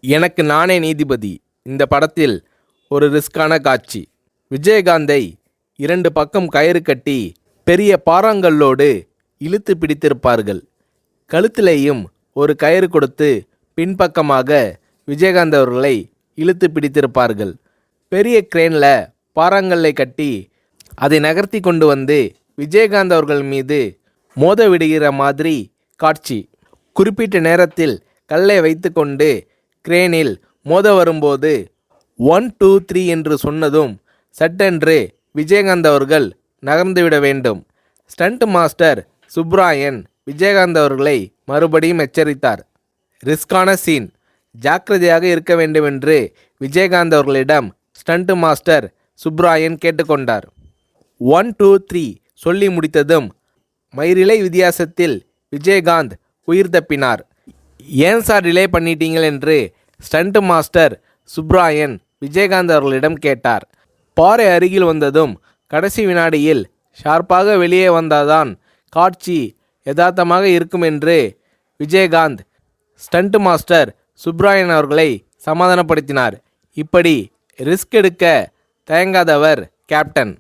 எனக்கு நானே நீதிபதி. இந்த படத்தில் ஒரு ரிஸ்கான காட்சி. விஜயகாந்தை 2 பக்கம் கயிறு கட்டி பெரிய பாறாங்கல்லோடு இழுத்து பிடித்திருப்பார்கள். கழுத்திலேயும் ஒரு கயிறு கொடுத்து பின்பக்கமாக விஜயகாந்த் அவர்களை இழுத்து பிடித்திருப்பார்கள். பெரிய கிரேனில் பாறாங்கல்லை கட்டி அதை நகர்த்தி கொண்டு வந்து விஜயகாந்த் அவர்கள் மீது மோத விடுகிற மாதிரி காட்சி. குறிப்பிட்ட நேரத்தில் கல்லை வைத்து கொண்டு கிரேனில் மோத வரும்போது 1 2 3 என்று சொன்னதும் சட்டென்று விஜயகாந்த் அவர்கள் நகர்ந்துவிட வேண்டும். ஸ்டண்ட் மாஸ்டர் சுப்ராயன் விஜயகாந்த் அவர்களை மறுபடியும் எச்சரித்தார். ரிஸ்கான சீன், ஜாக்கிரதையாக இருக்க வேண்டுமென்று விஜயகாந்த் அவர்களிடம் ஸ்டண்ட் மாஸ்டர் சுப்ராயன் கேட்டுக்கொண்டார். 1 2 3 சொல்லி முடித்ததும் மயிரிழை வித்தியாசத்தில் விஜயகாந்த் உயிர் தப்பினார். ஏன் சார் டிலே பண்ணிட்டீங்கள் என்று ஸ்டண்ட் மாஸ்டர் சுப்ராயன் விஜயகாந்த் அவர்களிடம் கேட்டார். பாறை அருகில் வந்ததும் கடைசி வினாடியில் ஷார்ப்பாக வெளியே வந்தாதான் காட்சி யதார்த்தமாக இருக்கும் என்று விஜயகாந்த் ஸ்டண்ட் மாஸ்டர் சுப்ராயன் அவர்களை சமாதானப்படுத்தினார். இப்படி ரிஸ்க் எடுக்க தயங்காதவர் கேப்டன்.